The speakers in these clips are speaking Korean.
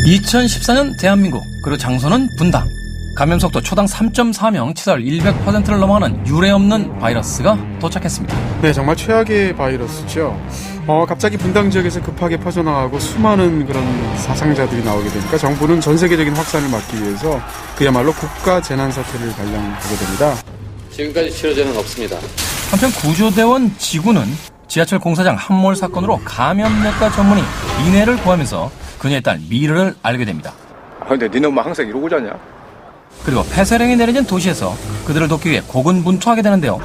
2014년 대한민국, 그리고 장소는 분당. 감염속도 초당 3.4명, 치사율 100%를 넘어가는 유례없는 바이러스가 도착했습니다. 네, 정말 최악의 바이러스죠. 갑자기 분당 지역에서 급하게 퍼져나가고 수많은 그런 사상자들이 나오게 되니까 정부는 전 세계적인 확산을 막기 위해서 그야말로 국가 재난사태를 발령하게 됩니다. 지금까지 치료제는 없습니다. 한편 구조대원 지구는 지하철 공사장 함몰 사건으로 감염내과 전문의 인해를 구하면서 그녀의 딸 미르를 알게 됩니다. 근데 니네 엄마 항상 이러고 자냐? 그리고 폐쇄령이 내려진 도시에서 그들을 돕기 위해 고군분투하게 되는데요.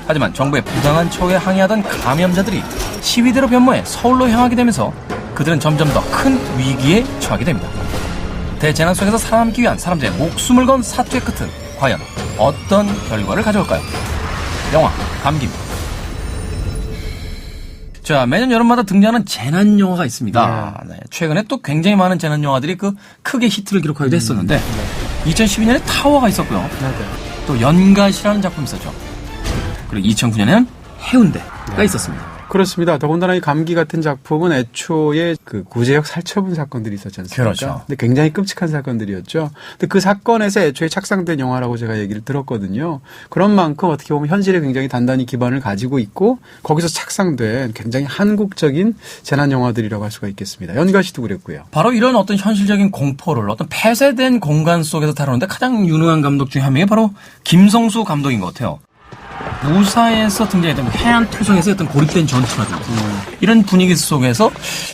하지만 정부의 부당한 처우에 항의하던 감염자들이 시위대로 변모해 서울로 향하게 되면서 그들은 점점 더 큰 위기에 처하게 됩니다. 대재난 속에서 살아남기 위한 사람들의 목숨을 건 사투의 끝은 과연 어떤 결과를 가져올까요? 영화 감기입니다. 자, 매년 여름마다 등장하는 재난 영화가 있습니다. 네, 최근에 또 굉장히 많은 재난 영화들이 크게 히트를 기록하기도 했었는데 2012년에 타워가 있었고요. 또 연갓이라는 작품이 있었죠. 그리고 2009년에는 해운대가 있었습니다. 그렇습니다. 더군다나 이 감기 같은 작품은 애초에 그 구제역 살처분 사건들이 있었지 않습니까? 그렇죠. 근데 굉장히 끔찍한 사건들이었죠. 근데 그 사건에서 애초에 착상된 영화라고 제가 얘기를 들었거든요. 그런 만큼 어떻게 보면 현실에 굉장히 단단히 기반을 가지고 있고 거기서 착상된 굉장히 한국적인 재난 영화들이라고 할 수가 있겠습니다. 연가시도 그랬고요. 바로 이런 어떤 현실적인 공포를 어떤 폐쇄된 공간 속에서 다루는데 가장 유능한 감독 중에 한 명이 바로 김성수 감독인 것 같아요. 무사에서 등장했던 해안투성에서 어떤 고립된 전투라든지 이런 분위기 속에서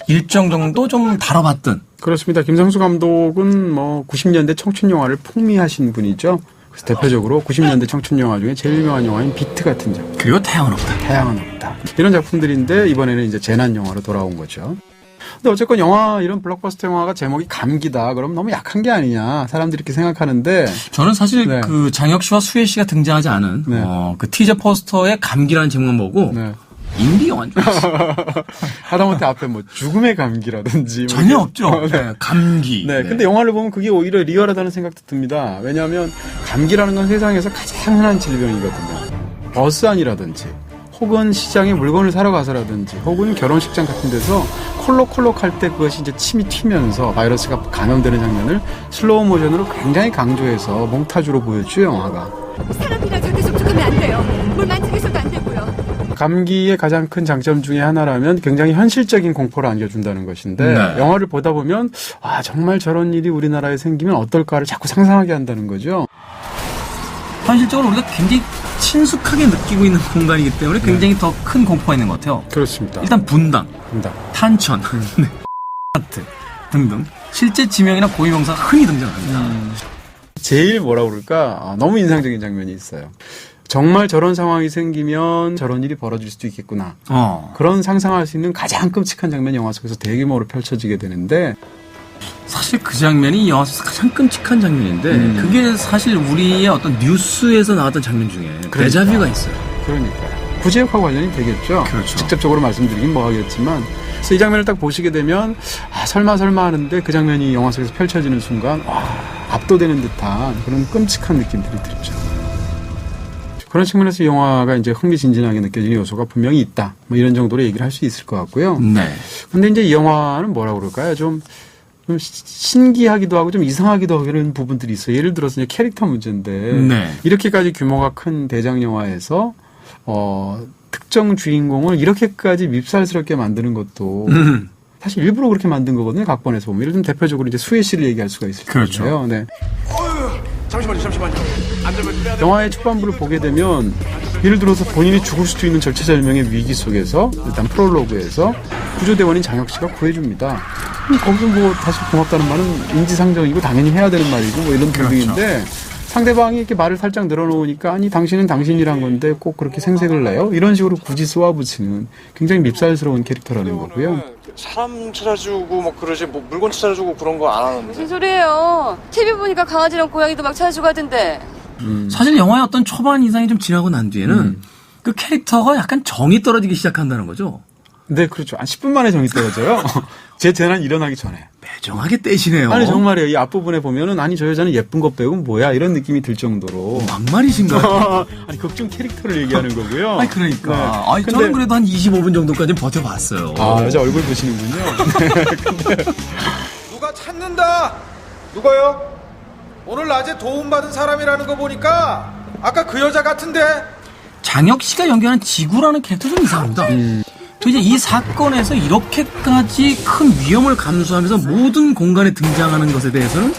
일정 정도 좀 다뤄봤던. 그렇습니다. 김성수 감독은 90년대 청춘 영화를 풍미하신 분이죠. 그래서 대표적으로 90년대 청춘 영화 중에 제일 유명한 영화인 비트 같은 작품. 그리고 태양은 없다. 태양은 없다. 이런 작품들인데 이번에는 이제 재난 영화로 돌아온 거죠. 근데 어쨌건 이런 블록버스터 영화가 제목이 감기다. 그럼 너무 약한 게 아니냐. 사람들이 이렇게 생각하는데. 저는 사실 네. 그 장혁 씨와 수혜 씨가 등장하지 않은 네. 그 티저 포스터에 감기라는 제목만 보고 네. 인디 영화인 줄 알았어요. 하다못해 앞에 죽음의 감기라든지. 전혀 없죠. 네. 감기. 네. 근데 영화를 보면 그게 오히려 리얼하다는 생각도 듭니다. 왜냐하면 감기라는 건 세상에서 가장 흔한 질병이거든요. 버스 안이라든지 혹은 시장에 물건을 사러 가서라든지 혹은 결혼식장 같은 데서 콜록콜록 할 때 그것이 이제 침이 튀면서 바이러스가 감염되는 장면을 슬로우 모션으로 굉장히 강조해서 몽타주로 보여주죠, 영화가. 사람이랑 절대 접촉하면 안 돼요. 물 만지게서도 안 되고요. 감기의 가장 큰 장점 중에 하나라면 굉장히 현실적인 공포를 안겨준다는 것인데 네. 영화를 보다 보면 정말 저런 일이 우리나라에 생기면 어떨까를 자꾸 상상하게 한다는 거죠. 현실적으로 우리가 굉장히 친숙하게 느끼고 있는 공간이기 때문에 굉장히 더 큰 공포가 있는 것 같아요. 그렇습니다. 일단 분당, 분당. 탄천, 네. 하트 등등 실제 지명이나 고유명사가 흔히 등장합니다. 제일 뭐라고 그럴까? 너무 인상적인 장면이 있어요. 정말 저런 상황이 생기면 저런 일이 벌어질 수도 있겠구나. 그런 상상할 수 있는 가장 끔찍한 장면이 영화 속에서 대규모로 펼쳐지게 되는데 사실 그 장면이 영화 속에서 가장 끔찍한 장면인데 그게 사실 우리의 어떤 뉴스에서 나왔던 장면 중에 데자뷰가 있어요. 그러니까요. 구제역하고 관련이 되겠죠. 그렇죠. 직접적으로 말씀드리긴 뭐하겠지만 그래서 이 장면을 딱 보시게 되면 설마 하는데 그 장면이 영화 속에서 펼쳐지는 순간 압도되는 듯한 그런 끔찍한 느낌들이 들죠. 그런 측면에서 영화가 이제 흥미진진하게 느껴지는 요소가 분명히 있다. 이런 정도로 얘기를 할 수 있을 것 같고요. 네. 근데 이제 이 영화는 뭐라고 그럴까요? 좀 신기하기도 하고 좀 이상하기도 하고 이런 부분들이 있어요. 예를 들어서 이제 캐릭터 문제인데 네. 이렇게까지 규모가 큰 대작 영화에서 특정 주인공을 이렇게까지 밉살스럽게 만드는 것도 사실 일부러 그렇게 만든 거거든요. 각본에서 보면. 예를 들면 대표적으로 이제 수혜 씨를 얘기할 수가 있을 그렇죠. 텐데요. 네. 잠시만요. 영화의 초반부를 보게 되면 예를 들어서 본인이 죽을 수도 있는 절체절명의 위기 속에서 일단 프롤로그에서 구조대원인 장혁 씨가 구해줍니다. 거기서 다시 고맙다는 말은 인지상정이고 당연히 해야 되는 말이고 이런 부분인데 상대방이 이렇게 말을 살짝 늘어놓으니까 아니 당신은 당신이란 건데 꼭 그렇게 생색을 내요? 이런 식으로 굳이 쏘아붙이는 굉장히 밉살스러운 캐릭터라는 거고요. 사람 찾아주고 그러지 물건 찾아주고 그런 거 안 하는데. 무슨 소리예요? TV 보니까 강아지랑 고양이도 막 찾아주고 하던데. 사실 영화의 어떤 초반 인상이 좀 지나고 난 뒤에는 그 캐릭터가 약간 정이 떨어지기 시작한다는 거죠. 네, 그렇죠. 한 10분 만에 정이 떨어져요. 제 재난 일어나기 전에. 매정하게 떼시네요. 아니 정말이에요. 이 앞부분에 보면은 아니 저 여자는 예쁜 것 빼고 뭐야 이런 느낌이 들 정도로. 막말이신가요? 아니 극중 캐릭터를 얘기하는 거고요. 아니 그러니까. 네. 아니 근데, 저는 그래도 한 25분 정도까지 버텨봤어요. 여자 얼굴 보시는군요. 네, 근데 찾는다. 누가요? 오늘 낮에 도움받은 사람이라는 거 보니까 아까 그 여자 같은데. 장혁 씨가 연기하는 지구라는 캐릭터 좀 이상합니다. 도대체 이 사건에서 이렇게까지 큰 위험을 감수하면서 모든 공간에 등장하는 것에 대해서는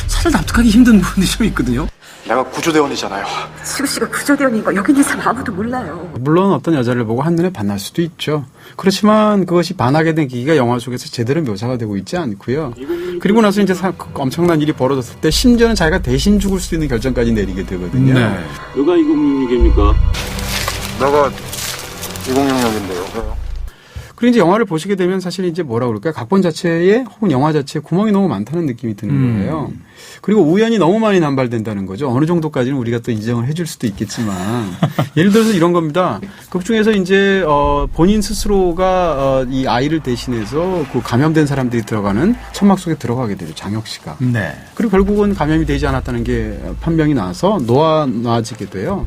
사실 납득하기 힘든 부분이 좀 있거든요. 내가 구조대원이잖아요. 지구 씨가 구조대원인 거 여기 있는 사람 아무도 몰라요. 물론 어떤 여자를 보고 한눈에 반할 수도 있죠. 그렇지만 그것이 반하게 된 계기가 영화 속에서 제대로 묘사가 되고 있지 않고요. 그리고 나서 이제 엄청난 일이 벌어졌을 때 심지어는 자기가 대신 죽을 수 있는 결정까지 내리게 되거든요. 네. 누가 2066입니까? 내가 2066인데요. 그리고 이제 영화를 보시게 되면 사실 이제 뭐라 그럴까요? 각본 자체에 혹은 영화 자체에 구멍이 너무 많다는 느낌이 드는 거예요. 그리고 우연이 너무 많이 남발된다는 거죠. 어느 정도까지는 우리가 또 인정을 해줄 수도 있겠지만 예를 들어서 이런 겁니다. 극 중에서 이제 본인 스스로가 이 아이를 대신해서 그 감염된 사람들이 들어가는 천막 속에 들어가게 되죠. 장혁 씨가. 네. 그리고 결국은 감염이 되지 않았다는 게 판명이 나서 놓아지게 돼요.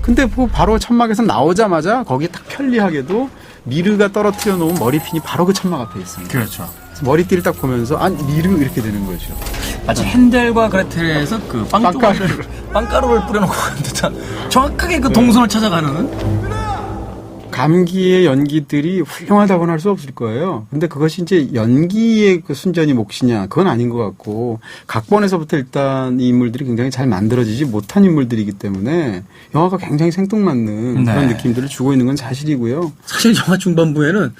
근데 그 바로 천막에서 나오자마자 거기에 딱 편리하게도 미르가 떨어뜨려 놓은 머리핀이 바로 그 천막 앞에 있습니다. 그렇죠. 그래서 머리띠를 딱 보면서 미르 이렇게 되는 거죠. 마치 헨델과 그레텔에서 그 빵가루를 뿌려놓고 가는 듯한 정확하게 그 동선을 찾아가는. 감기의 연기들이 훌륭하다고는 할 수 없을 거예요. 근데 그것이 이제 연기의 그 순전히 몫이냐, 그건 아닌 것 같고, 각본에서부터 일단 이 인물들이 굉장히 잘 만들어지지 못한 인물들이기 때문에 영화가 굉장히 생뚱맞는 네. 그런 느낌들을 주고 있는 건 사실이고요. 사실 영화 중반부에는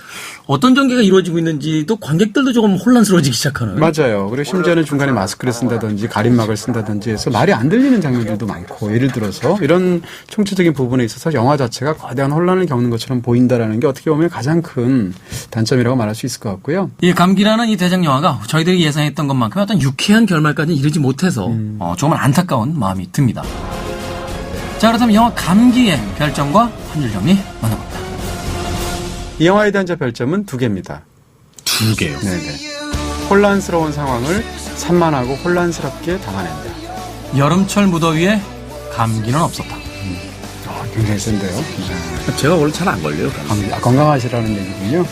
어떤 전개가 이루어지고 있는지도 관객들도 조금 혼란스러워지기 시작하는. 맞아요. 그리고 심지어는 중간에 마스크를 쓴다든지 가림막을 쓴다든지 해서 말이 안 들리는 장면들도 많고, 예를 들어서 이런 총체적인 부분에 있어서 영화 자체가 거대한 혼란을 겪는 것처럼 보인다라는 게 어떻게 보면 가장 큰 단점이라고 말할 수 있을 것 같고요. 이 감기라는 이 대작 영화가 저희들이 예상했던 것만큼 어떤 유쾌한 결말까지는 이르지 못해서 조금은 안타까운 마음이 듭니다. 자, 그렇다면 영화 감기의 별점과 한 줄 정리 만나봅니다. 이 영화에 대한 제 별점은 2개입니다. 2개요? 네네. 혼란스러운 상황을 산만하고 혼란스럽게 담아낸다. 여름철 무더위에 감기는 없었다. 굉장히 센데요. 제가 원래 잘 안 걸려요. 건강하시라는 얘기군요.